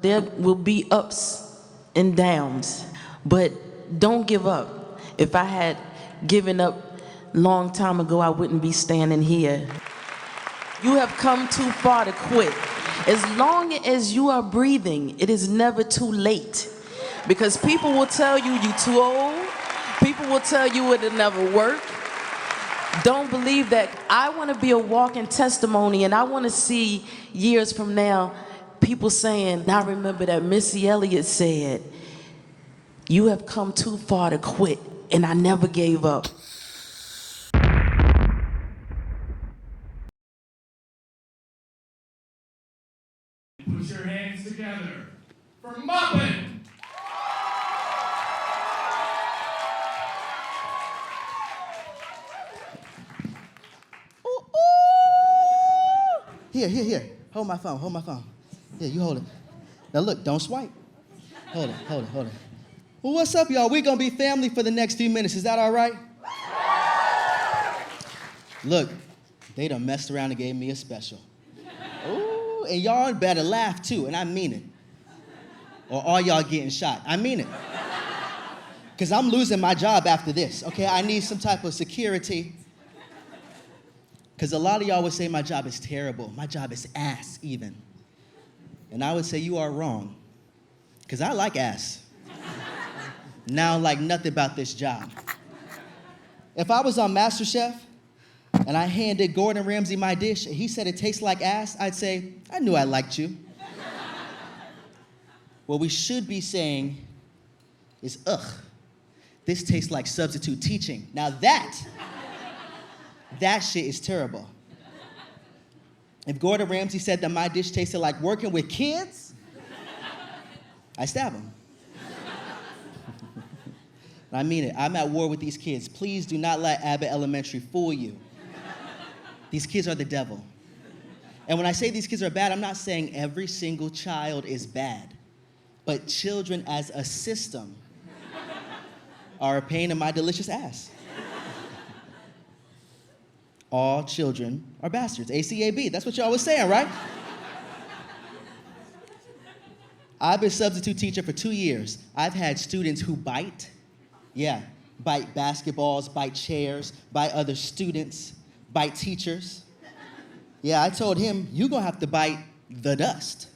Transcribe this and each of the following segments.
There will be ups and downs, but don't give up. If I had given up long time ago, I wouldn't be standing here. You have come too far to quit. As long as you are breathing, it is never too late. Because people will tell you you're too old. People will tell you it'll never work. Don't believe that. I want to be a walking testimony, and I want to see years from now people saying, I remember that Missy Elliott said, you have come too far to quit, and I never gave up. Put your hands together for Moppn. Here. Hold my phone. Here, you hold it. Now look, don't swipe. Hold it. Well, what's up, y'all? We're gonna be family for the next few minutes. Is that all right? Look, they done messed around and gave me a special. Ooh, and y'all better laugh too, and I mean it. Or all y'all getting shot. I mean it. Because I'm losing my job after this, okay? I need some type of security. Because a lot of y'all would say my job is terrible. My job is ass, even. And I would say you are wrong. Because I like ass. Now I like nothing about this job. If I was on MasterChef and I handed Gordon Ramsay my dish and he said it tastes like ass, I'd say, I knew I liked you. What we should be saying is, ugh, this tastes like substitute teaching. Now that shit is terrible. If Gordon Ramsay said that my dish tasted like working with kids, I stab him. I mean it. I'm at war with these kids. Please do not let Abbott Elementary fool you. These kids are the devil. And when I say these kids are bad, I'm not saying every single child is bad. But children as a system are a pain in my delicious ass. All children are bastards. ACAB, that's what y'all was saying, right? I've been substitute teacher for 2 years. I've had students who bite. Yeah, bite basketballs, bite chairs, bite other students, bite teachers. Yeah, I told him, you're gonna have to bite the dust.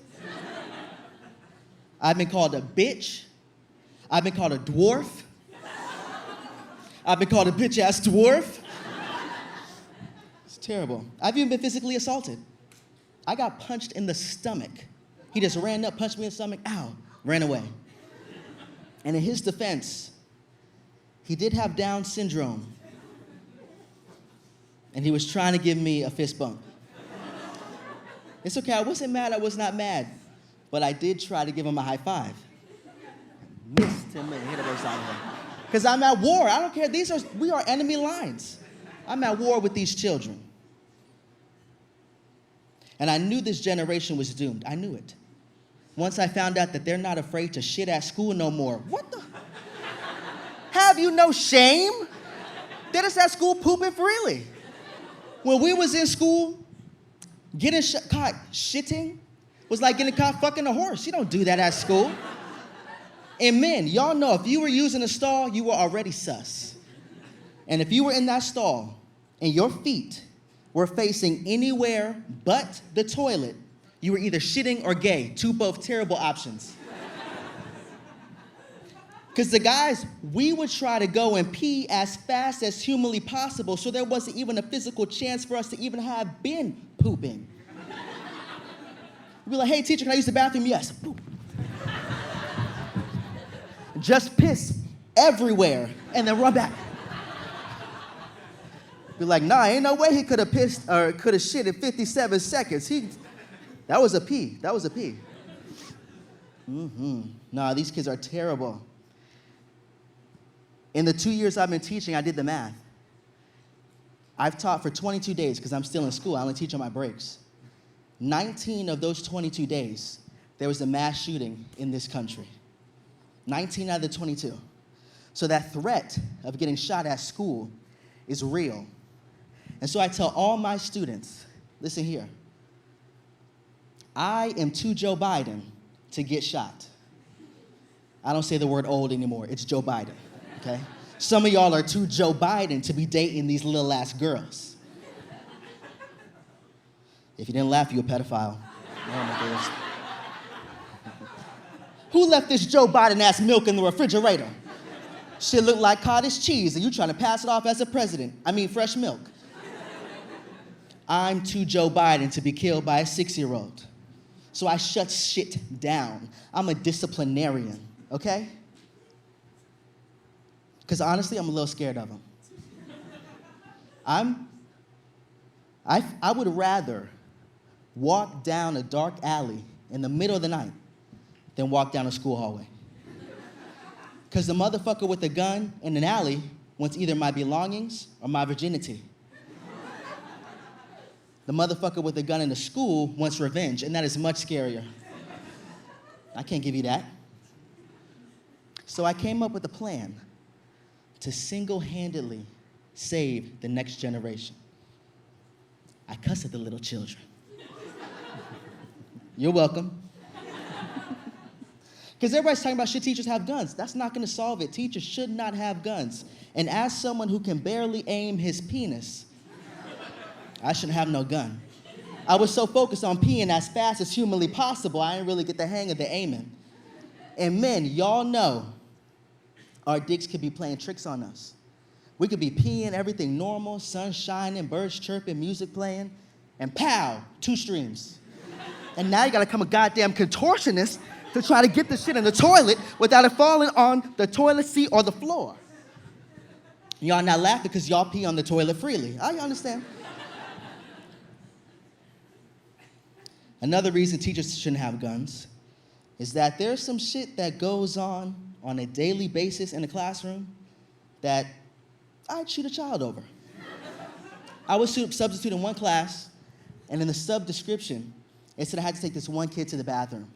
I've been called a bitch. I've been called a dwarf. I've been called a bitch-ass dwarf. It's terrible. I've even been physically assaulted. I got punched in the stomach. He just ran up, punched me in the stomach, ow, ran away. And in his defense, he did have Down syndrome. And he was trying to give me a fist bump. It's okay, I wasn't mad, I was not mad. But I did try to give him a high five. Missed him and hit him upside the head. Because I'm at war, I don't care, we are enemy lines. I'm at war with these children. And I knew this generation was doomed, I knew it. Once I found out that they're not afraid to shit at school no more. What the? Have you no shame? They're just at school pooping freely. When we was in school, getting caught shitting was like getting caught fucking a horse. You don't do that at school. And men, y'all know if you were using a stall, you were already sus. And if you were in that stall and your feet were facing anywhere but the toilet, you were either shitting or gay, both terrible options. Because the guys, we would try to go and pee as fast as humanly possible so there wasn't even a physical chance for us to even have been pooping. We'd be like, hey teacher, can I use the bathroom? Yes. Poop. Just piss everywhere and then run back. Be like, nah, ain't no way he could have pissed or could have shit in 57 seconds. That was a pee. Nah, these kids are terrible. In the 2 years I've been teaching, I did the math. I've taught for 22 days because I'm still in school. I only teach on my breaks. 19 of those 22 days, there was a mass shooting in this country. 19 out of the 22. So that threat of getting shot at school is real. And so I tell all my students, listen here. I am to Joe Biden to get shot. I don't say the word old anymore. It's Joe Biden, okay? Some of y'all are too Joe Biden to be dating these little ass girls. If you didn't laugh, you're a pedophile. Oh my goodness. Who left this Joe Biden ass milk in the refrigerator? Shit look like cottage cheese and you trying to pass it off as a president. I mean fresh milk. I'm too Joe Biden to be killed by a 6-year-old. So I shut shit down. I'm a disciplinarian, okay? Because honestly, I'm a little scared of him. I would rather walk down a dark alley in the middle of the night than walk down a school hallway. Because the motherfucker with a gun in an alley wants either my belongings or my virginity. The motherfucker with a gun in the school wants revenge, and that is much scarier. I can't give you that. So I came up with a plan to single-handedly save the next generation. I cuss at the little children. You're welcome. Because everybody's talking about should teachers have guns. That's not going to solve it. Teachers should not have guns. And as someone who can barely aim his penis, I shouldn't have no gun. I was so focused on peeing as fast as humanly possible, I didn't really get the hang of the aiming. And men, y'all know our dicks could be playing tricks on us. We could be peeing, everything normal, sun shining, birds chirping, music playing, and pow, 2 streams. And now you gotta become a goddamn contortionist to try to get the shit in the toilet without it falling on the toilet seat or the floor. Y'all not laughing because y'all pee on the toilet freely. I understand. Another reason teachers shouldn't have guns is that there's some shit that goes on a daily basis in the classroom that I'd shoot a child over. I was substitute in one class, and in the sub description, it said I had to take this one kid to the bathroom.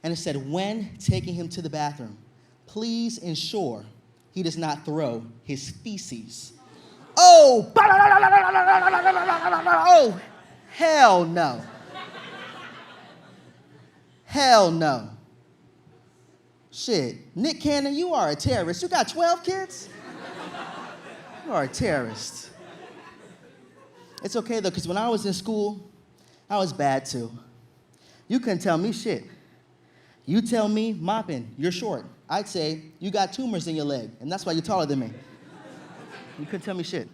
And it said, when taking him to the bathroom, please ensure he does not throw his feces. Oh, oh, hell no. Hell no. Shit, Nick Cannon, you are a terrorist. You got 12 kids? You are a terrorist. It's okay though, because when I was in school, I was bad too. You couldn't tell me shit. You tell me, Moppn, you're short. I'd say, you got tumors in your leg, and that's why you're taller than me. You couldn't tell me shit.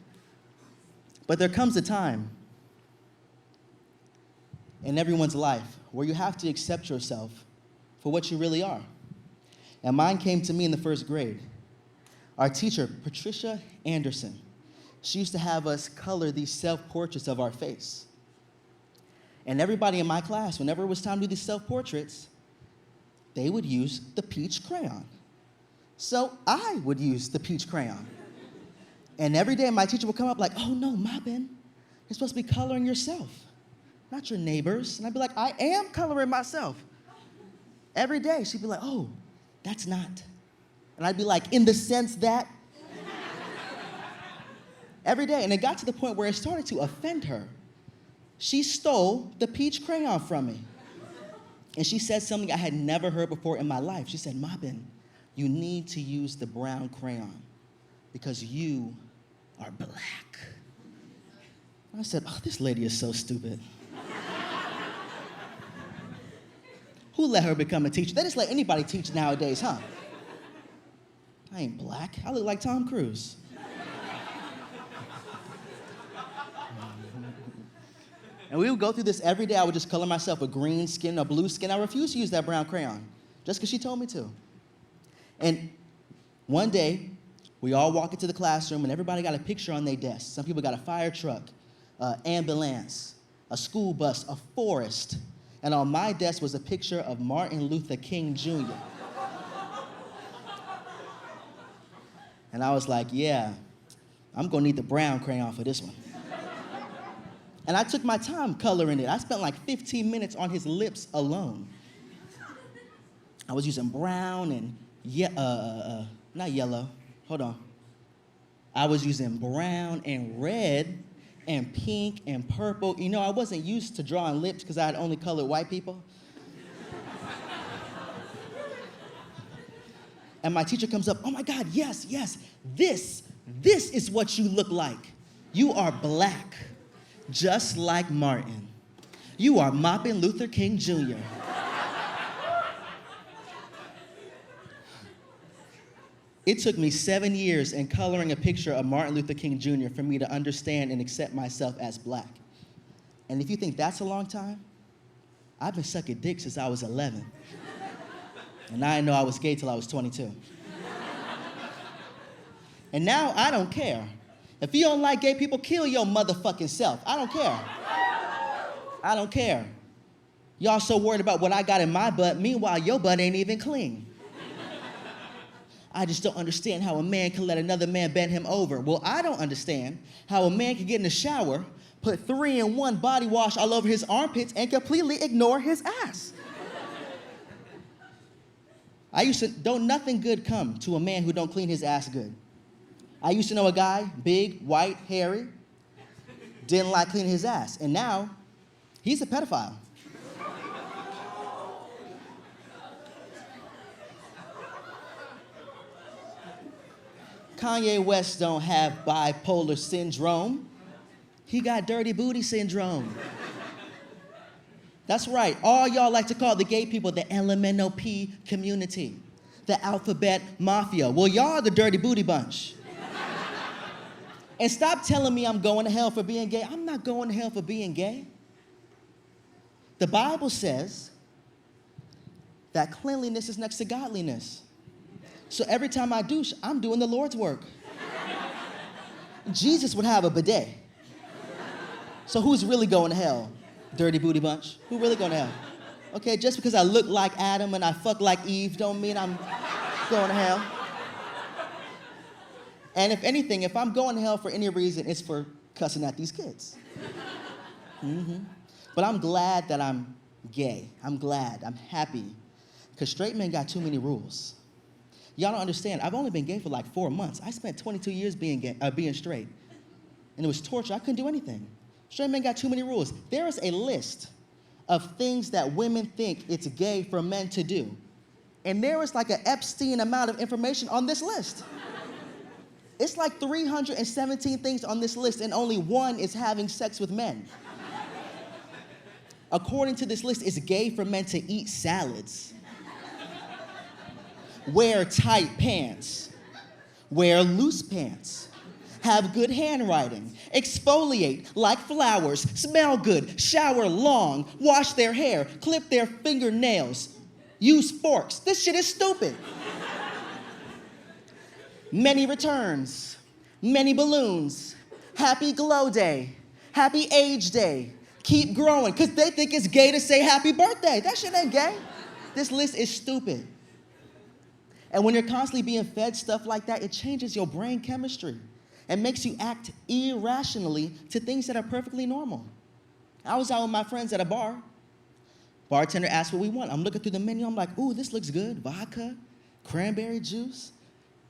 But there comes a time in everyone's life where you have to accept yourself for what you really are. And mine came to me in the 1st grade. Our teacher, Patricia Anderson, she used to have us color these self-portraits of our face. And everybody in my class, whenever it was time to do these self-portraits, they would use the peach crayon. So I would use the peach crayon. And every day my teacher would come up like, oh no, Moppn, you're supposed to be coloring yourself, not your neighbors. And I'd be like, I am coloring myself. Every day she'd be like, oh, that's not. And I'd be like, in the sense that. Every day, and it got to the point where it started to offend her. She stole the peach crayon from me. And she said something I had never heard before in my life. She said, Moppn, you need to use the brown crayon because you are black. I said, oh, this lady is so stupid. Who let her become a teacher? They just let anybody teach nowadays, huh? I ain't black. I look like Tom Cruise. And we would go through this every day. I would just color myself a green skin or blue skin. I refused to use that brown crayon just because she told me to. And one day, we all walk into the classroom and everybody got a picture on their desk. Some people got a fire truck, ambulance, a school bus, a forest. And on my desk was a picture of Martin Luther King Jr. And I was like, yeah, I'm gonna need the brown crayon for this one. And I took my time coloring it. I spent like 15 minutes on his lips alone. I was using brown and, not yellow, hold on. I was using brown and red and pink and purple. You know, I wasn't used to drawing lips because I had only colored white people. And my teacher comes up, oh my God, yes, this is what you look like. You are black, just like Martin. You are Moppn Luther King Jr. It took me 7 years in coloring a picture of Martin Luther King Jr. for me to understand and accept myself as black. And if you think that's a long time, I've been sucking dick since I was 11. And I didn't know I was gay till I was 22. And now I don't care. If you don't like gay people, kill your motherfucking self. I don't care. I don't care. Y'all so worried about what I got in my butt, meanwhile your butt ain't even clean. I just don't understand how a man can let another man bend him over. Well, I don't understand how a man can get in the shower, put 3-in-1 body wash all over his armpits, and completely ignore his ass. Don't nothing good come to a man who don't clean his ass good. I used to know a guy, big, white, hairy, didn't like cleaning his ass, and now he's a pedophile. Kanye West don't have bipolar syndrome. He got dirty booty syndrome. That's right. All y'all like to call the gay people the LMNOP community, the alphabet mafia. Well, y'all are the dirty booty bunch. And stop telling me I'm going to hell for being gay. I'm not going to hell for being gay. The Bible says that cleanliness is next to godliness. So every time I douche, I'm doing the Lord's work. Jesus would have a bidet. So who's really going to hell? Dirty booty bunch. Who really going to hell? Okay, just because I look like Adam and I fuck like Eve don't mean I'm going to hell. And if anything, if I'm going to hell for any reason, it's for cussing at these kids. But I'm glad that I'm gay. I'm glad. I'm happy. Because straight men got too many rules. Y'all don't understand. I've only been gay for like 4 months. I spent 22 years being straight. And it was torture. I couldn't do anything. Straight men got too many rules. There is a list of things that women think it's gay for men to do. And there is like an Epstein amount of information on this list. It's like 317 things on this list, and only one is having sex with men. According to this list, it's gay for men to eat salads, wear tight pants, wear loose pants, have good handwriting, exfoliate like flowers, smell good, shower long, wash their hair, clip their fingernails, use forks. This shit is stupid. Many returns, many balloons, happy glow day, happy age day, keep growing, because they think it's gay to say happy birthday. That shit ain't gay. This list is stupid. And when you're constantly being fed stuff like that, it changes your brain chemistry and makes you act irrationally to things that are perfectly normal. I was out with my friends at a bar. Bartender asked what we want. I'm looking through the menu. I'm like, ooh, this looks good. Vodka, cranberry juice,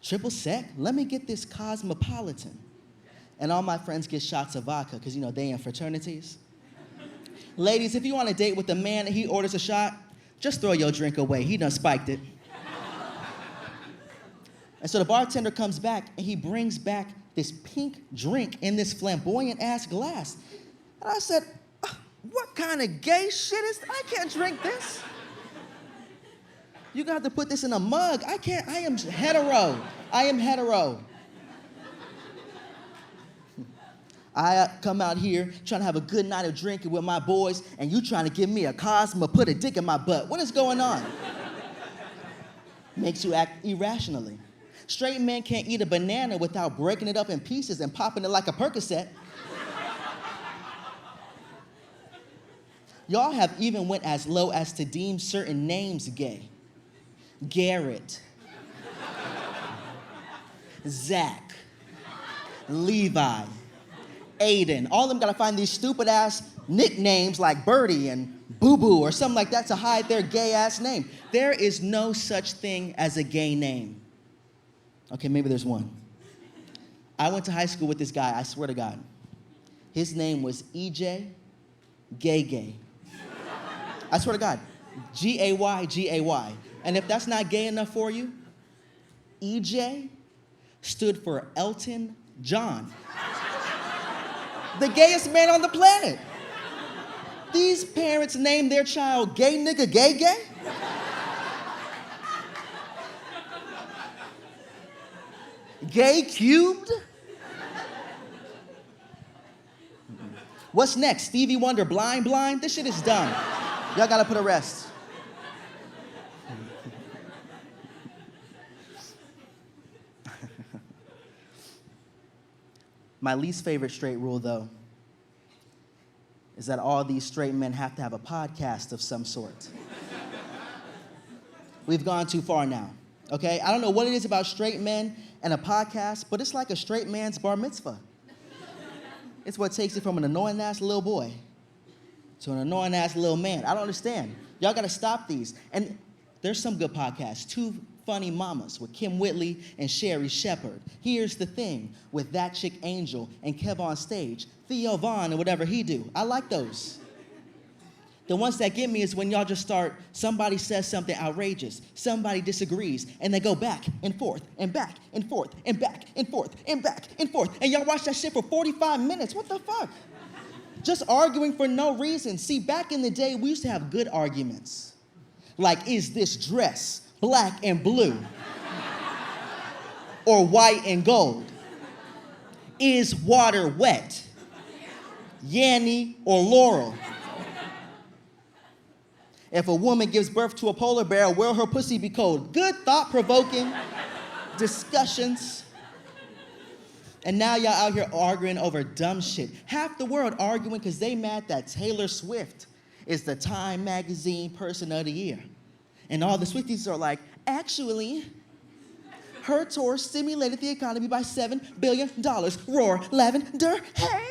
triple sec. Let me get this cosmopolitan. And all my friends get shots of vodka because, you know, they in fraternities. Ladies, if you want to date with a man and he orders a shot, just throw your drink away. He done spiked it. And so the bartender comes back and he brings back this pink drink in this flamboyant-ass glass. And I said, what kind of gay shit is this? I can't drink this. You got to put this in a mug. I can't, I am hetero. I am hetero. I come out here trying to have a good night of drinking with my boys, and you trying to give me a Cosmo, put a dick in my butt. What is going on? Makes you act irrationally. Straight men can't eat a banana without breaking it up in pieces and popping it like a Percocet. Y'all have even went as low as to deem certain names gay. Garrett, Zach, Levi, Aiden. All of them gotta find these stupid ass nicknames like Birdie and Boo Boo or something like that to hide their gay ass name. There is no such thing as a gay name. Okay, maybe there's one. I went to high school with this guy, I swear to God. His name was EJ Gay. I swear to God, G-A-Y. And if that's not gay enough for you, EJ stood for Elton John. The gayest man on the planet. These parents named their child Gay Nigga Gay Gay? Gay cubed? What's next? Stevie Wonder Blind Blind? This shit is dumb. Y'all gotta put a rest. My least favorite straight rule, though, is that all these straight men have to have a podcast of some sort. We've gone too far now, okay? I don't know what it is about straight men and a podcast, but it's like a straight man's bar mitzvah. It's what takes it from an annoying-ass little boy to an annoying-ass little man. I don't understand. Y'all gotta stop these. And there's some good podcasts. Two Funny Mamas with Kim Whitley and Sherry Shepherd. Here's the Thing with That Chick Angel and Kev on Stage. Theo Vaughn and whatever he do. I like those. The ones that get me is when y'all just start, somebody says something outrageous, somebody disagrees, and they go back and forth and back and forth and back and forth and back and forth. And y'all watch that shit for 45 minutes. What the fuck? Just arguing for no reason. See, back in the day, we used to have good arguments. Like, is this dress black and blue or white and gold? Is water wet? Yanny or Laurel? If a woman gives birth to a polar bear, will her pussy be cold? Good, thought-provoking discussions. And now y'all out here arguing over dumb shit. Half the world arguing because they mad that Taylor Swift is the Time Magazine Person of the Year. And all the Swifties are like, actually, her tour stimulated the economy by $7 billion. Roar, lavender, hey!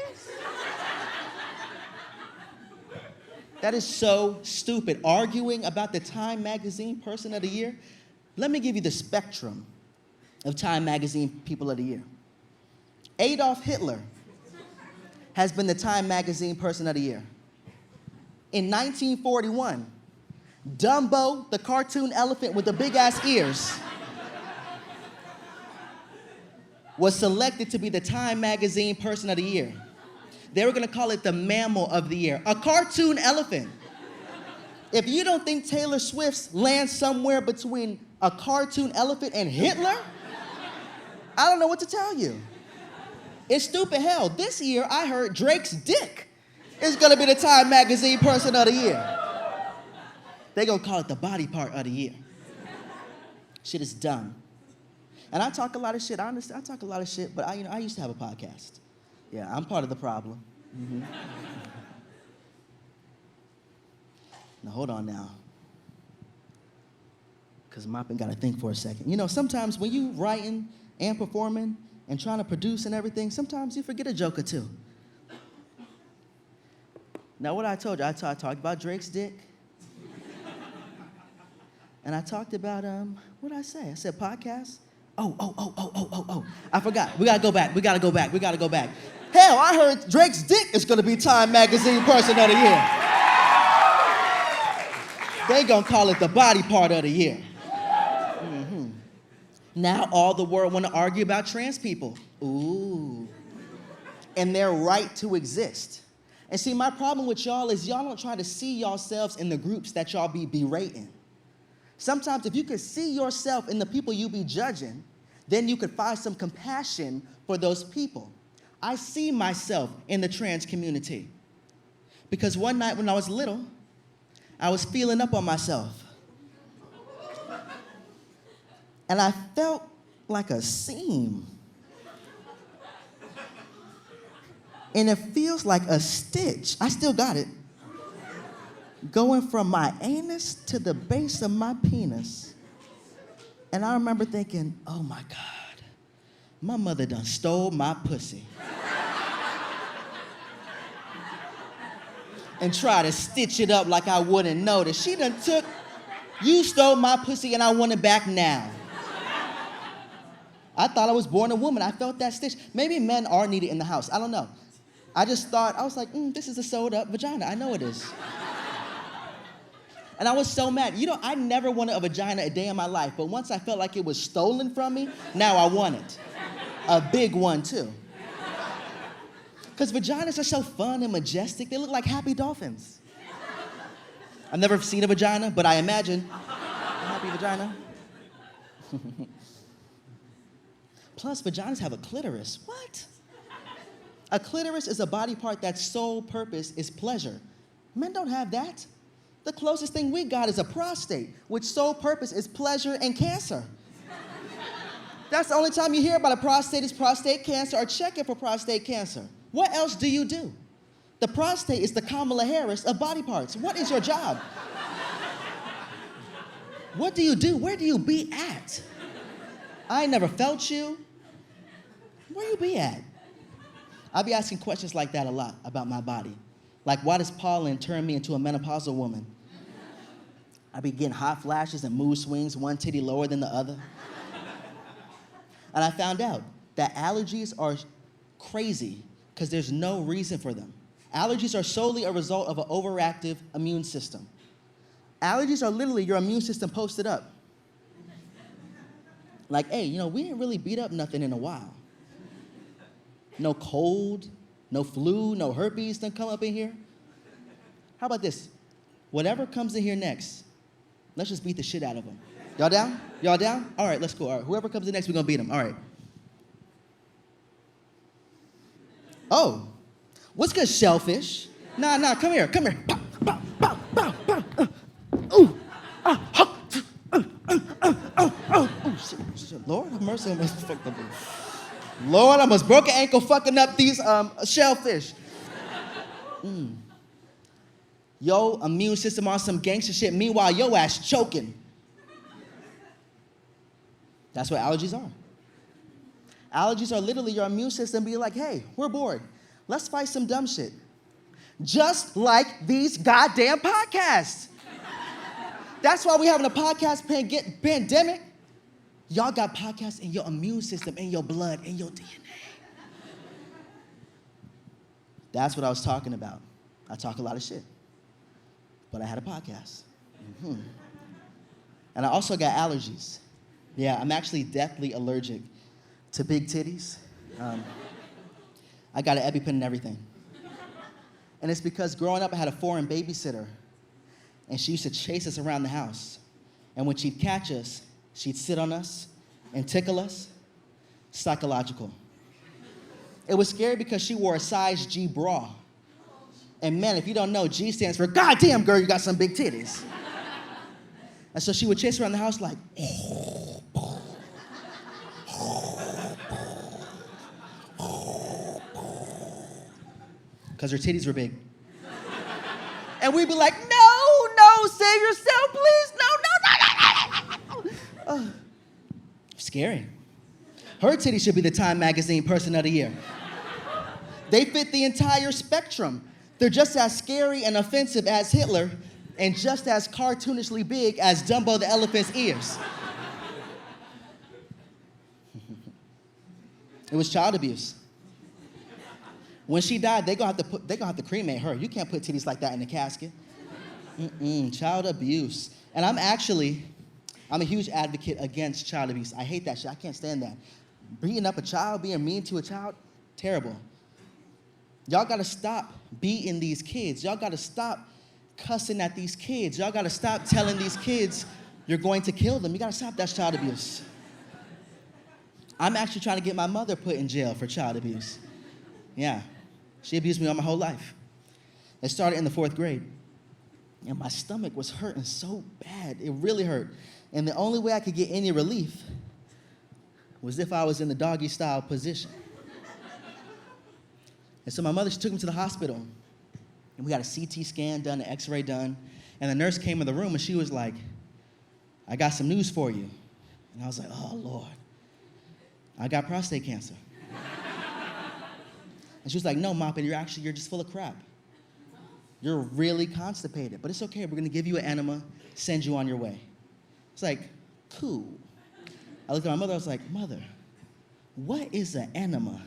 That is so stupid. Arguing about the Time Magazine Person of the Year? Let me give you the spectrum of Time Magazine People of the Year. Adolf Hitler has been the Time Magazine Person of the Year. In 1941, Dumbo, the cartoon elephant with the big-ass ears, was selected to be the Time Magazine Person of the Year. They were gonna call it the Mammal of the Year, a cartoon elephant. If you don't think Taylor Swift lands somewhere between a cartoon elephant and Hitler, I don't know what to tell you. It's stupid hell. This year, I heard Drake's dick is gonna be the Time Magazine Person of the Year. They gonna call it the body part of the year. Shit is dumb. And I talk a lot of shit, I understand, I talk a lot of shit, but I used to have a podcast. Yeah, I'm part of the problem. Mm-hmm. Now, hold on now. Because Moppn got to think for a second. You know, sometimes when you writing and performing and trying to produce and everything, sometimes you forget a joke or two. Now, what I told you, I talked about Drake's dick. And I talked about, what did I say? I said podcast. Oh. I forgot. We gotta go back. Hell, I heard Drake's dick is gonna be Time Magazine Person of the Year. They gonna call it the body part of the year. Mm-hmm. Now all the world wanna argue about trans people. Ooh. And their right to exist. And see, my problem with y'all is y'all don't try to see yourselves in the groups that y'all be berating. Sometimes if you could see yourself in the people you be judging, then you could find some compassion for those people. I see myself in the trans community. Because one night when I was little, I was feeling up on myself. And I felt like a seam. And it feels like a stitch. I still got it. Going from my anus to the base of my penis. And I remember thinking, oh my God, my mother done stole my pussy. And try to stitch it up like I wouldn't notice. She done took, you stole my pussy and I want it back now. I thought I was born a woman. I felt that stitch. Maybe men are needed in the house. I don't know. I just thought, I was like, this is a sewed up vagina. I know it is. And I was so mad. You know, I never wanted a vagina a day in my life, but once I felt like it was stolen from me, now I want it. A big one, too. Because vaginas are so fun and majestic. They look like happy dolphins. I've never seen a vagina, but I imagine a happy vagina. Plus, vaginas have a clitoris. What? A clitoris is a body part that's sole purpose is pleasure. Men don't have that. The closest thing we got is a prostate, which sole purpose is pleasure and cancer. That's the only time you hear about a prostate is prostate cancer or checking for prostate cancer. What else do you do? The prostate is the Kamala Harris of body parts. What is your job? What do you do? Where do you be at? I ain't never felt you. Where you be at? I be asking questions like that a lot about my body. Like, why does pollen turn me into a menopausal woman? I be getting hot flashes and mood swings, one titty lower than the other. And I found out that allergies are crazy because there's no reason for them. Allergies are solely a result of an overactive immune system. Allergies are literally your immune system posted up. Like, hey, you know, we didn't really beat up nothing in a while. No cold, no flu, no herpes done come up in here. How about this? Whatever comes in here next, let's just beat the shit out of them. Y'all down? Y'all down? All right, let's go. All right, whoever comes in next, we're gonna beat them. All right. Oh, what's good, shellfish? Nah, come here. Bow, bow, bow, bow, bow. Ooh, shit. Lord have mercy, I must fucked up. Lord, I must broke an ankle fucking up these shellfish. Yo, immune system on some gangster shit. Meanwhile, yo ass choking. That's what allergies are. Allergies are literally your immune system being like, hey, we're bored. Let's fight some dumb shit. Just like these goddamn podcasts. That's why we're having a podcast pandemic. Y'all got podcasts in your immune system, in your blood, in your DNA. That's what I was talking about. I talk a lot of shit. But I had a podcast. And I also got allergies. Yeah, I'm actually deathly allergic to big titties. I got an EpiPen and everything. And it's because growing up, I had a foreign babysitter. And she used to chase us around the house. And when she'd catch us, she'd sit on us and tickle us. Psychological. It was scary because she wore a size G bra. And man, if you don't know, G stands for, goddamn girl, you got some big titties. And so she would chase around the house like, because her titties were big. And we'd be like, no, save yourself, please, no. Scary. Her titties should be the Time Magazine Person of the Year. They fit the entire spectrum. They're just as scary and offensive as Hitler and just as cartoonishly big as Dumbo the elephant's ears. It was child abuse. When she died, they're gonna have to cremate her. You can't put titties like that in a casket. Child abuse. And I'm a huge advocate against child abuse. I hate that shit. I can't stand that. Beating up a child, being mean to a child, terrible. Y'all gotta stop beating these kids. Y'all gotta stop cussing at these kids. Y'all gotta stop telling these kids you're going to kill them. You gotta stop that child abuse. I'm actually trying to get my mother put in jail for child abuse. Yeah, she abused me all my whole life. It started in the 4th grade. And my stomach was hurting so bad. It really hurt. And the only way I could get any relief was if I was in the doggy style position. And so my mother, she took me to the hospital. And we got a CT scan done, an X-ray done. And the nurse came in the room and she was like, I got some news for you. And I was like, oh, Lord. I got prostate cancer. And she was like, no, Moppn, you're just full of crap. You're really constipated, but it's okay. We're gonna give you an enema, send you on your way. It's like, cool. I looked at my mother, I was like, Mother, what is an enema?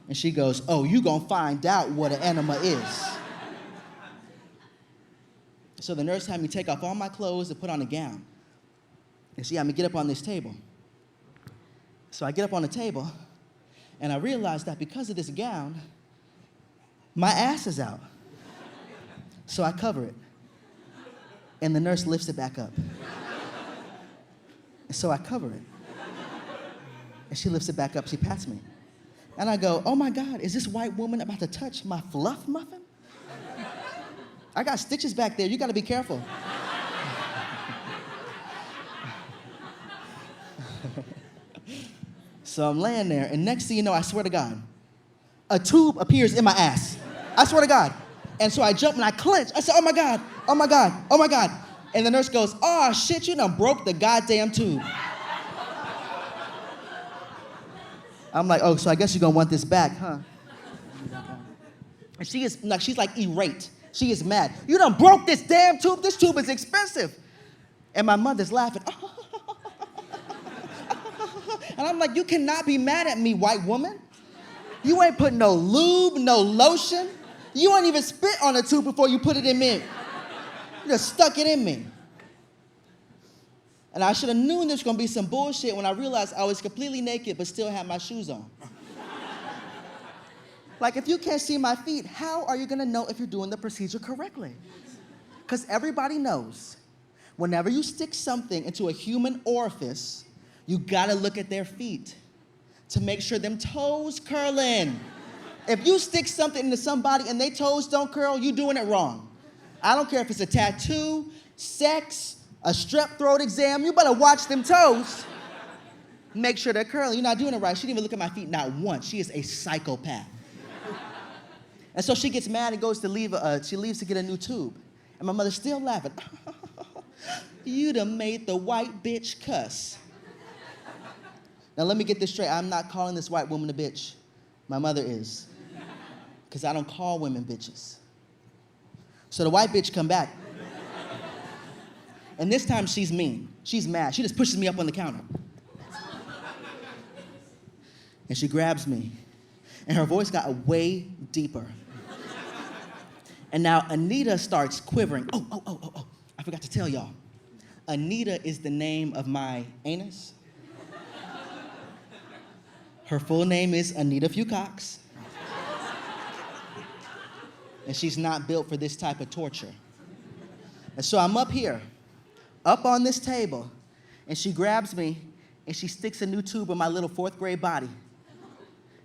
And she goes, oh, you gonna find out what an enema is. So the nurse had me take off all my clothes and put on a gown. And she had me get up on this table. So I get up on the table, and I realized that because of this gown, my ass is out. So I cover it. And the nurse lifts it back up. And so I cover it. And she lifts it back up, she pats me. And I go, oh my God, is this white woman about to touch my fluff muffin? I got stitches back there, you gotta be careful. So I'm laying there, and next thing you know, I swear to God, a tube appears in my ass. I swear to God. And so I jump and I clench. I said, oh my God, oh my God, oh my God. And the nurse goes, oh shit, you done broke the goddamn tube. I'm like, oh, so I guess you're gonna want this back, huh? And she's like irate. She is mad. You done broke this damn tube. This tube is expensive. And my mother's laughing. And I'm like, you cannot be mad at me, white woman. You ain't put no lube, no lotion. You ain't even spit on the tube before you put it in me. You just stuck it in me. And I should have known there was gonna be some bullshit when I realized I was completely naked but still had my shoes on. Like, if you can't see my feet, how are you gonna know if you're doing the procedure correctly? Because everybody knows, whenever you stick something into a human orifice, you gotta look at their feet to make sure them toes curling. If you stick something into somebody and their toes don't curl, you doing it wrong. I don't care if it's a tattoo, sex, a strep throat exam, you better watch them toes. Make sure they're curling. You're not doing it right. She didn't even look at my feet, not once. She is a psychopath. And so she gets mad and goes to leave, she leaves to get a new tube. And my mother's still laughing. You done made the white bitch cuss. Now let me get this straight. I'm not calling this white woman a bitch. My mother is. Because I don't call women bitches. So the white bitch come back. And this time she's mean. She's mad. She just pushes me up on the counter. And she grabs me. And her voice got way deeper. And now Anita starts quivering. Oh. I forgot to tell y'all. Anita is the name of my anus. Her full name is Anita Fucox. And she's not built for this type of torture. And so I'm up here, up on this table, and she grabs me, and she sticks a new tube in my little 4th grade body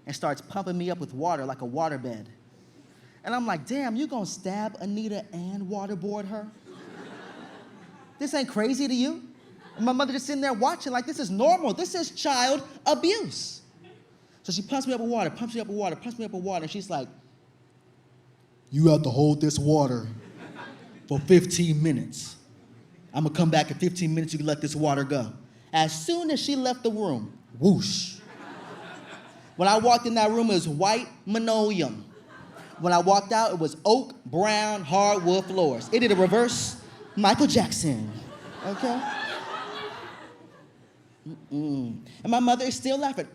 and starts pumping me up with water like a waterbed. And I'm like, damn, you gonna stab Anita and waterboard her? This ain't crazy to you? And my mother just sitting there watching like this is normal. This is child abuse. So she pumps me up with water, pumps me up with water, pumps me up with water, and she's like, you have to hold this water for 15 minutes. I'm gonna come back in 15 minutes, you can let this water go. As soon as she left the room, whoosh. When I walked in that room, it was white linoleum. When I walked out, it was oak, brown, hardwood floors. It did a reverse Michael Jackson, okay? And my mother is still laughing.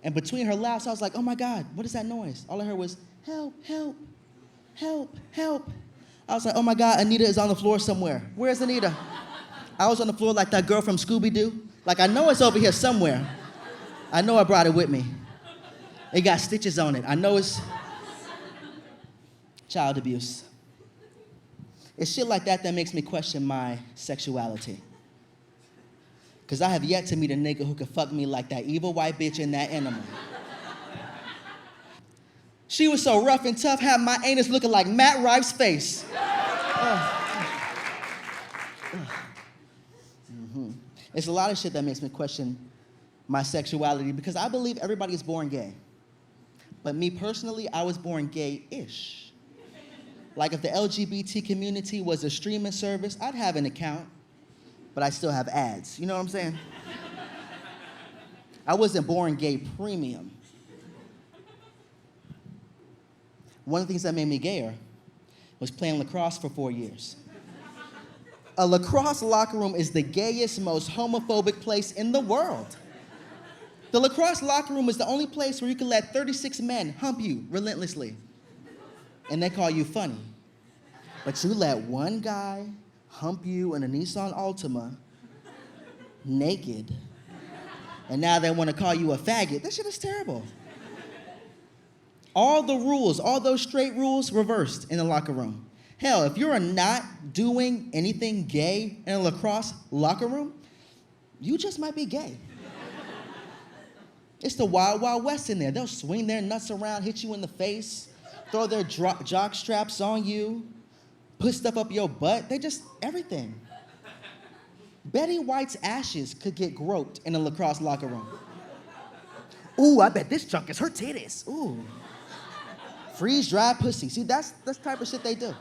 And between her laughs, I was like, oh my God, what is that noise? All I heard was, help, help, help, help. I was like, oh my God, Anita is on the floor somewhere. Where's Anita? I was on the floor like that girl from Scooby-Doo. Like, I know it's over here somewhere. I know I brought it with me. It got stitches on it. I know it's child abuse. It's shit like that that makes me question my sexuality. Because I have yet to meet a nigga who could fuck me like that evil white bitch in that animal. She was so rough and tough, had my anus looking like Matt Rife's face. It's a lot of shit that makes me question my sexuality because I believe everybody is born gay. But me personally, I was born gay-ish. Like if the LGBT community was a streaming service, I'd have an account, but I still have ads. You know what I'm saying? I wasn't born gay premium. One of the things that made me gayer was playing lacrosse for 4 years. A lacrosse locker room is the gayest, most homophobic place in the world. The lacrosse locker room is the only place where you can let 36 men hump you relentlessly. and they call you funny. But you let one guy hump you in a Nissan Altima, naked, and now they want to call you a faggot. This shit is terrible. All the rules, all those straight rules, reversed in the locker room. Hell, if you're not doing anything gay in a lacrosse locker room, you just might be gay. It's the Wild Wild West in there. They'll swing their nuts around, hit you in the face, throw their jock straps on you, put stuff up your butt. They just, everything. Betty White's ashes could get groped in a lacrosse locker room. Ooh, I bet this junk is her titties. Ooh. Freeze-dried pussy. See, that's the type of shit they do.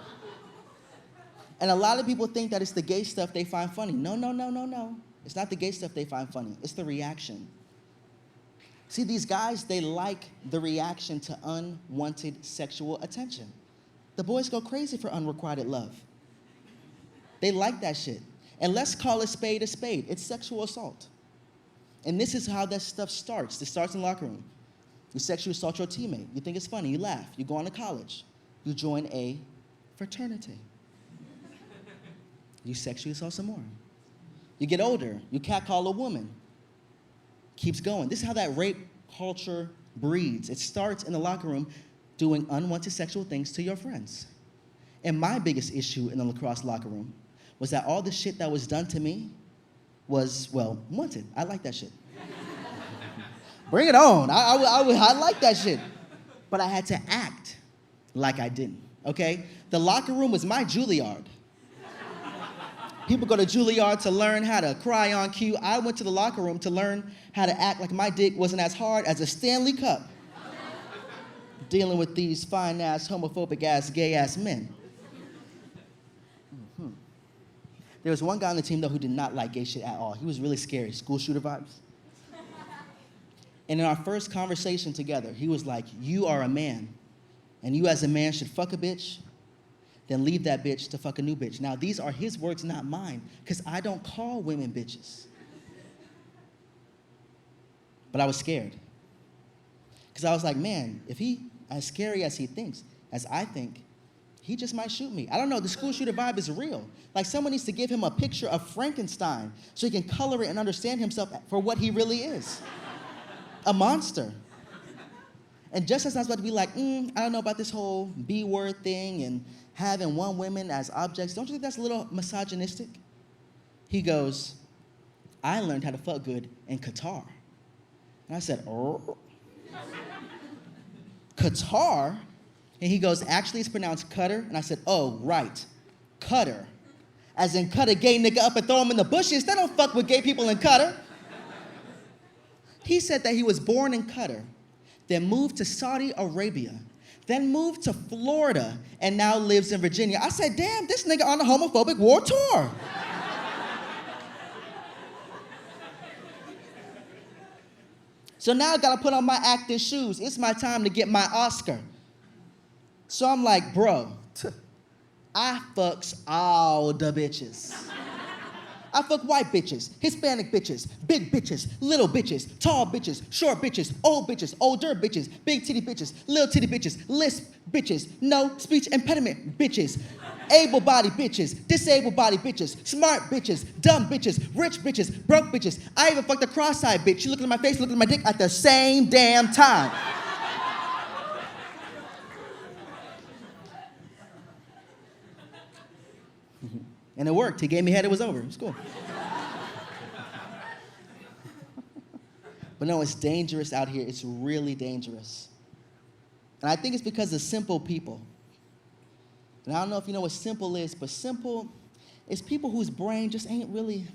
And a lot of people think that it's the gay stuff they find funny. No. It's not the gay stuff they find funny. It's the reaction. See, these guys, they like the reaction to unwanted sexual attention. The boys go crazy for unrequited love. They like that shit. And let's call a spade a spade. It's sexual assault. And this is how that stuff starts. It starts in the locker room. You sexually assault your teammate. You think it's funny. You laugh. You go on to college. You join a fraternity. You sexually assault some more. You get older. You catcall a woman. Keeps going. This is how that rape culture breeds. It starts in the locker room doing unwanted sexual things to your friends. And my biggest issue in the lacrosse locker room was that all the shit that was done to me was, well, wanted. I like that shit. Bring it on. I like that shit. But I had to act like I didn't, okay? The locker room was my Juilliard. People go to Juilliard to learn how to cry on cue. I went to the locker room to learn how to act like my dick wasn't as hard as a Stanley Cup. Dealing with these fine-ass, homophobic-ass, gay-ass men. There was one guy on the team, though, who did not like gay shit at all. He was really scary, school shooter vibes. And in our first conversation together, he was like, you are a man, and you as a man should fuck a bitch, then leave that bitch to fuck a new bitch. Now, these are his words, not mine, because I don't call women bitches. But I was scared. Because I was like, man, if he, as scary as he thinks, as I think, he just might shoot me. I don't know, the school shooter vibe is real. Like, someone needs to give him a picture of Frankenstein so he can color it and understand himself for what he really is. A monster. And just as I was about to be like, I don't know about this whole B-word thing and having one woman as objects, don't you think that's a little misogynistic? He goes, I learned how to fuck good in Qatar. And I said, oh. Qatar? And he goes, actually it's pronounced Qatar. And I said, oh, right, Qatar. As in cut a gay nigga up and throw him in the bushes. They don't fuck with gay people in Qatar. He said that he was born in Qatar, then moved to Saudi Arabia, then moved to Florida, and now lives in Virginia. I said, damn, this nigga on a homophobic war tour. So now I gotta put on my acting shoes. It's my time to get my Oscar. So I'm like, bro, I fucks all the bitches. I fuck white bitches, Hispanic bitches, big bitches, little bitches, tall bitches, short bitches, old bitches, older bitches, big titty bitches, little titty bitches, lisp bitches, no speech impediment bitches, able-bodied bitches, disabled-bodied bitches, smart bitches, dumb bitches, rich bitches, broke bitches. I even fucked a cross-eyed bitch. She looked at my face, looked at my dick at the same damn time. And it worked. He gave me head, it was over. It was cool. But no, it's dangerous out here. It's really dangerous. And I think it's because of simple people. And I don't know if you know what simple is, but simple is people whose brain just ain't really,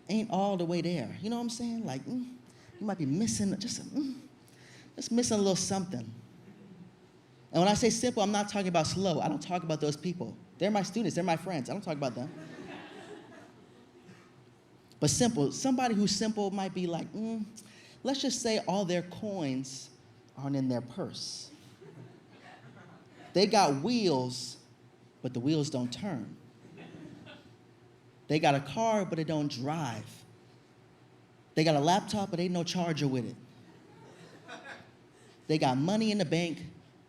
ain't all the way there. You know what I'm saying? Like, you might be missing just missing a little something. And when I say simple, I'm not talking about slow. I don't talk about those people. They're my students. They're my friends. I don't talk about them. But simple, somebody who's simple might be like, let's just say all their coins aren't in their purse. They got wheels, but the wheels don't turn. They got a car, but it don't drive. They got a laptop, but ain't no charger with it. They got money in the bank,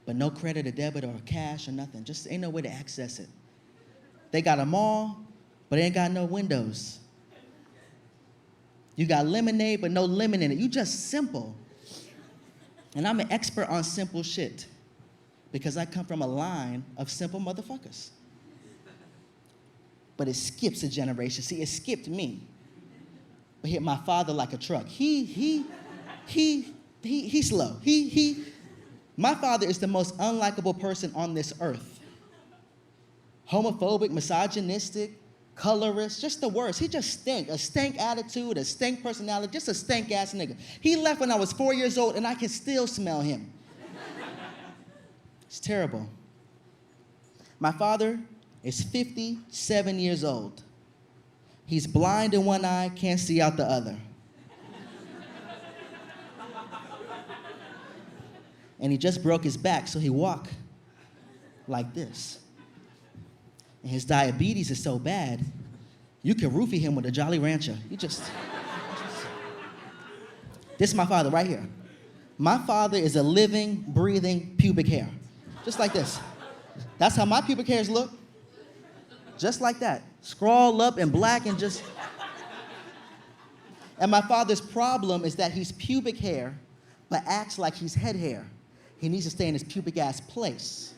but but no credit or debit or cash or nothing. Just ain't no way to access it. They got a mall, but they ain't got no windows. You got lemonade, but no lemon in it. You just simple. And I'm an expert on simple shit because I come from a line of simple motherfuckers. But it skips a generation. See, it skipped me. But hit my father like a truck. He's slow. My father is the most unlikable person on this earth. Homophobic, misogynistic, colorist, just the worst. He just stink. A stank attitude, a stank personality, just a stank ass nigga. He left when I was 4 years old and I can still smell him. It's terrible. My father is 57 years old. He's blind in one eye, can't see out the other. And he just broke his back, so he walk like this. And his diabetes is so bad, you can roofie him with a Jolly Rancher. This is my father right here. My father is a living, breathing pubic hair. Just like this. That's how my pubic hairs look. Just like that. Scrawled up and black and just... And my father's problem is that he's pubic hair, but acts like he's head hair. He needs to stay in his pubic ass place.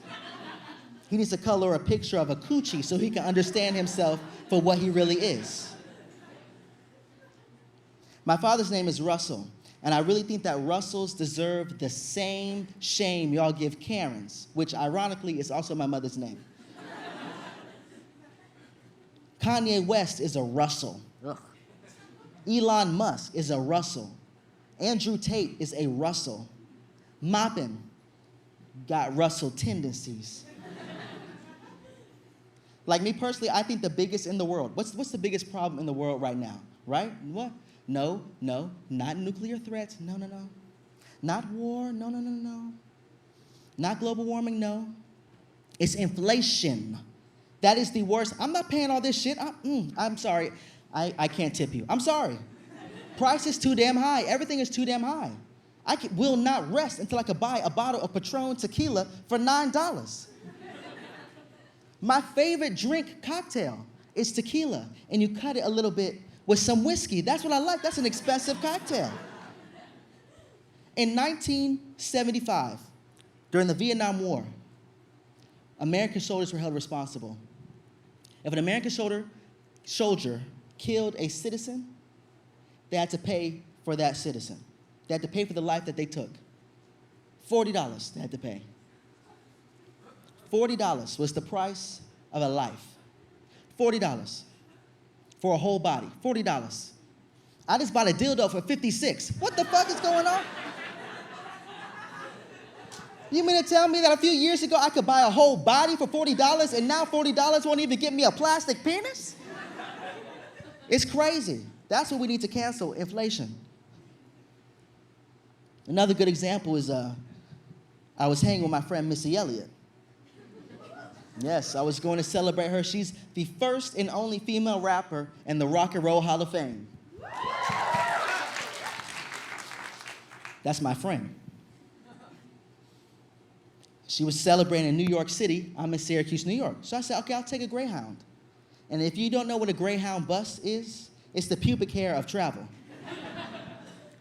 He needs to color a picture of a coochie so he can understand himself for what he really is. My father's name is Russell, and I really think that Russells deserve the same shame y'all give Karens, which ironically is also my mother's name. Kanye West is a Russell. Ugh. Elon Musk is a Russell. Andrew Tate is a Russell. Moppn got Russell tendencies. Like me personally, I think the biggest in the world. What's the biggest problem in the world right now? Right? What? No. Not nuclear threats. No. Not war. No. Not global warming. No. It's inflation. That is the worst. I'm not paying all this shit. I'm sorry. I can't tip you. I'm sorry. Price is too damn high. Everything is too damn high. Will not rest until I could buy a bottle of Patron tequila for $9. My favorite drink cocktail is tequila, and you cut it a little bit with some whiskey. That's what I like. That's an expensive cocktail. In 1975, during the Vietnam War, American soldiers were held responsible. If an American soldier killed a citizen, they had to pay for that citizen. They had to pay for the life that they took. $40 they had to pay. $40 was the price of a life. $40 for a whole body. $40. I just bought a dildo for $56. What the fuck is going on? You mean to tell me that a few years ago I could buy a whole body for $40 and now $40 won't even get me a plastic penis? It's crazy. That's what we need to cancel, inflation. Another good example is I was hanging with my friend Missy Elliott. Yes, I was going to celebrate her. She's the first and only female rapper in the Rock and Roll Hall of Fame. That's my friend. She was celebrating in New York City. I'm in Syracuse, New York. So I said, okay, I'll take a Greyhound. And if you don't know what a Greyhound bus is, it's the pubic hair of travel.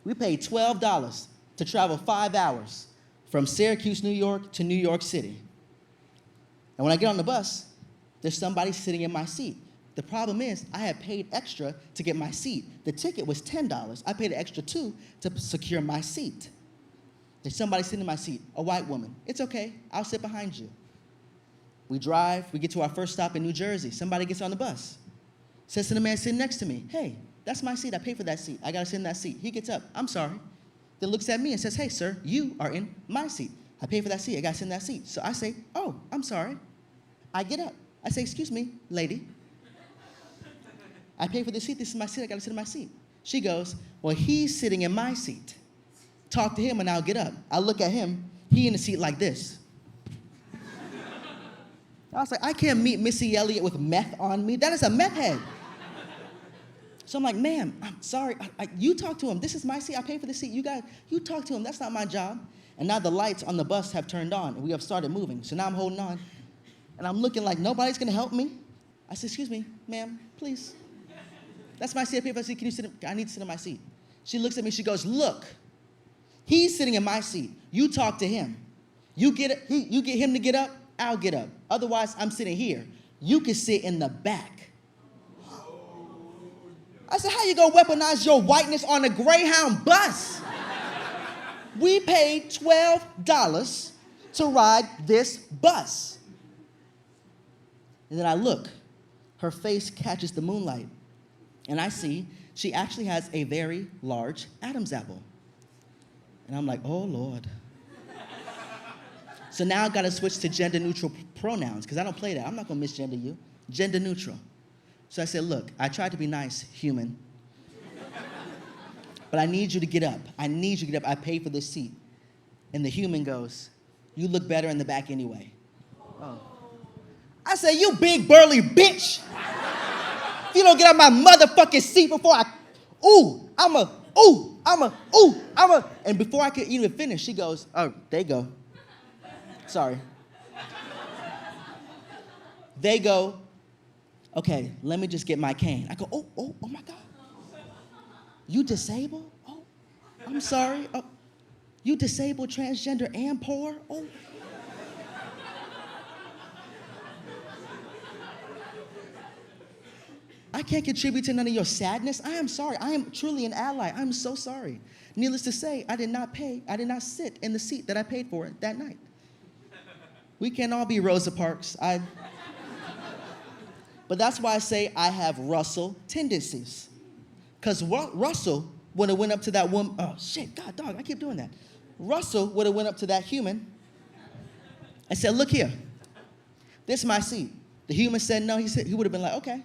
We paid $12 to travel 5 hours from Syracuse, New York to New York City. And when I get on the bus, there's somebody sitting in my seat. The problem is, I had paid extra to get my seat. The ticket was $10. I paid an extra $2 to secure my seat. There's somebody sitting in my seat, a white woman. It's okay, I'll sit behind you. We drive, we get to our first stop in New Jersey. Somebody gets on the bus. Says to the man sitting next to me, hey, that's my seat, I paid for that seat. I gotta sit in that seat. He gets up, I'm sorry. Then looks at me and says, hey, sir, you are in my seat. I paid for that seat, I gotta sit in that seat. So I say, oh, I'm sorry. I get up. I say, excuse me, lady. I paid for this seat, this is my seat, I gotta sit in my seat. She goes, well, he's sitting in my seat. Talk to him and I'll get up. I look at him, he in the seat like this. I was like, I can't meet Missy Elliott with meth on me. That is a meth head. So I'm like, ma'am, I'm sorry. You talk to him. This is my seat. I paid for the seat. You talk to him. That's not my job. And now the lights on the bus have turned on, and we have started moving. So now I'm holding on, and I'm looking like nobody's gonna help me. I said, excuse me, ma'am, please. That's my seat. I said, can you sit? I need to sit in my seat. She looks at me, she goes, look, he's sitting in my seat. You talk to him. You get him to get up, I'll get up. Otherwise, I'm sitting here. You can sit in the back. I said, how you gonna weaponize your whiteness on a Greyhound bus? We paid $12 to ride this bus. And then I look, her face catches the moonlight, and I see she actually has a very large Adam's apple. And I'm like, oh Lord. So now I gotta switch to gender neutral pronouns, because I don't play that. I'm not gonna misgender you. Gender neutral. So I said, look, I tried to be nice, human. But I need you to get up. I need you to get up. I paid for this seat. And the human goes, you look better in the back anyway. Oh. I said, you big burly bitch. If you don't get out my motherfucking seat before and before I could even finish, she goes, oh, there you go. Sorry. They go, okay, let me just get my cane. I go, oh my God. You disabled? Oh, I'm sorry. Oh, you disabled, transgender, and poor? Oh. I can't contribute to none of your sadness. I am sorry. I am truly an ally. I'm so sorry. Needless to say, I did not sit in the seat that I paid for that night. We can't all be Rosa Parks. But that's why I say I have Russell tendencies. Because Russell would have went up to that woman. Oh, shit, God, dog, I keep doing that. Russell would have went up to that human and said, look here. This is my seat. The human said no. He would have been like, okay.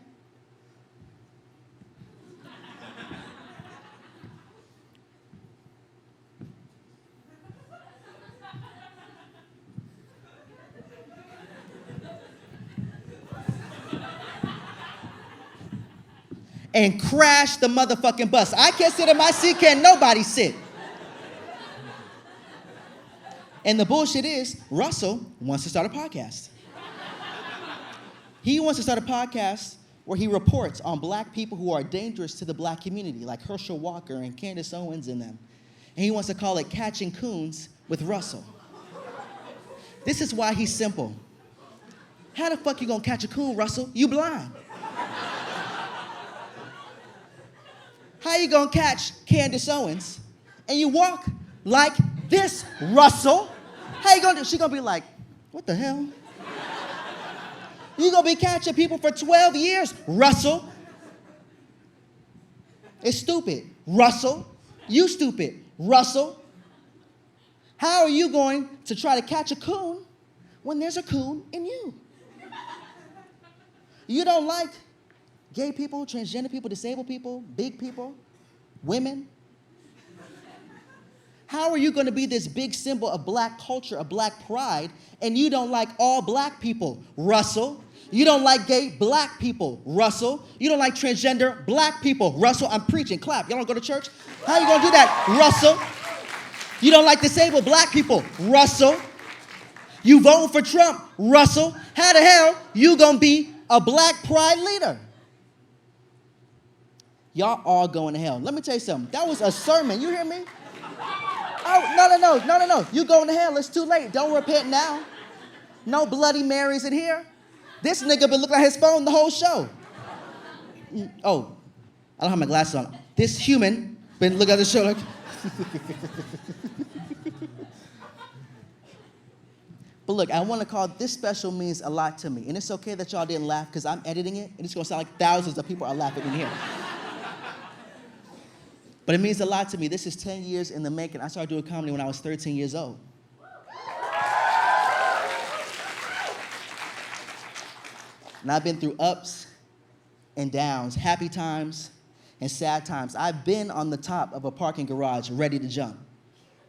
And crash the motherfucking bus. I can't sit in my seat, can't nobody sit. And the bullshit is, Russell wants to start a podcast. He wants to start a podcast where he reports on black people who are dangerous to the black community, like Herschel Walker and Candace Owens and them. And he wants to call it Catching Coons with Russell. This is why he's simple. How the fuck you gonna catch a coon, Russell? You blind. How you gonna catch Candace Owens and you walk like this, Russell? How you gonna do? She gonna be like, what the hell? You gonna be catching people for 12 years, Russell? It's stupid, Russell. You stupid, Russell. How are you going to try to catch a coon when there's a coon in you? You don't like gay people, transgender people, disabled people, big people, women. How are you going to be this big symbol of black culture, of black pride, and you don't like all black people, Russell? You don't like gay black people, Russell. You don't like transgender black people, Russell. I'm preaching, clap. Y'all don't go to church? How you going to do that, Russell? You don't like disabled black people, Russell. You voting for Trump, Russell. How the hell you going to be a black pride leader? Y'all all going to hell. Let me tell you something. That was a sermon. You hear me? Oh, no. You going to hell. It's too late. Don't repent now. No Bloody Marys in here. This nigga been looking at his phone the whole show. Oh, I don't have my glasses on. This human been looking at the show like... But look, I want to call this special means a lot to me. And it's okay that y'all didn't laugh because I'm editing it. And it's going to sound like thousands of people are laughing in here. But it means a lot to me. This is 10 years in the making. I started doing comedy when I was 13 years old. And I've been through ups and downs, happy times and sad times. I've been on the top of a parking garage ready to jump.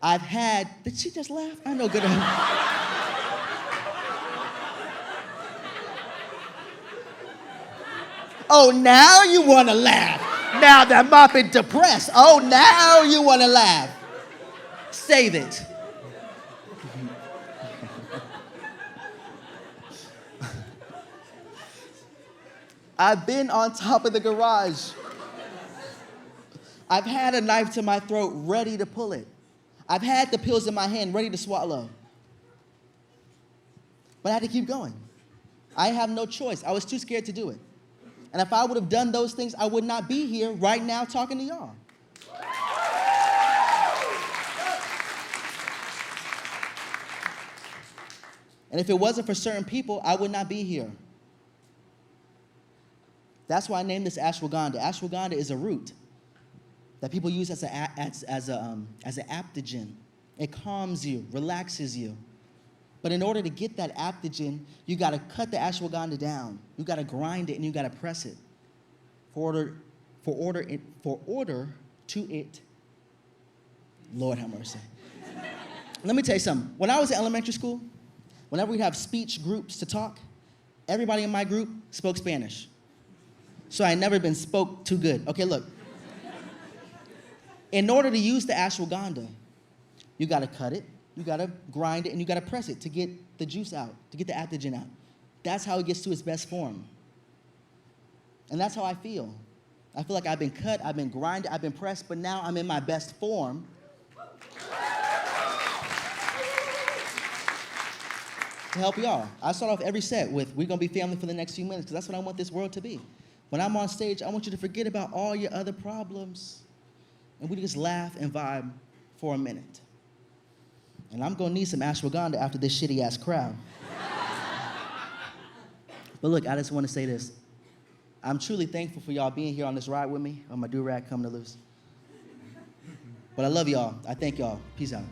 I've had, did she just laugh? I know good. Oh, now you want to laugh. Now that Moppn depressed. Oh, now you want to laugh. Save it. I've been on top of the garage. I've had a knife to my throat ready to pull it. I've had the pills in my hand ready to swallow. But I had to keep going. I have no choice. I was too scared to do it. And if I would have done those things, I would not be here right now talking to y'all. And if it wasn't for certain people, I would not be here. That's why I named this ashwagandha. Ashwagandha is a root that people use as an adaptogen. It calms you, relaxes you. But in order to get that adaptogen, you got to cut the ashwagandha down. You got to grind it and you got to press it for order to it. Lord have mercy. Let me tell you something. When I was in elementary school, whenever we'd have speech groups to talk, everybody in my group spoke Spanish. So I never been spoke too good. Okay, look. In order to use the ashwagandha, you got to cut it, you got to grind it, and you got to press it to get the juice out, to get the adaptogen out. That's how it gets to its best form. And that's how I feel. I feel like I've been cut, I've been grinded, I've been pressed, but now I'm in my best form. To help y'all. I start off every set with, we're going to be family for the next few minutes, because that's what I want this world to be. When I'm on stage, I want you to forget about all your other problems, and we just laugh and vibe for a minute. And I'm going to need some ashwagandha after this shitty-ass crowd. But look, I just want to say this. I'm truly thankful for y'all being here on this ride with me, on my do-rag coming to loose. But I love y'all. I thank y'all. Peace out.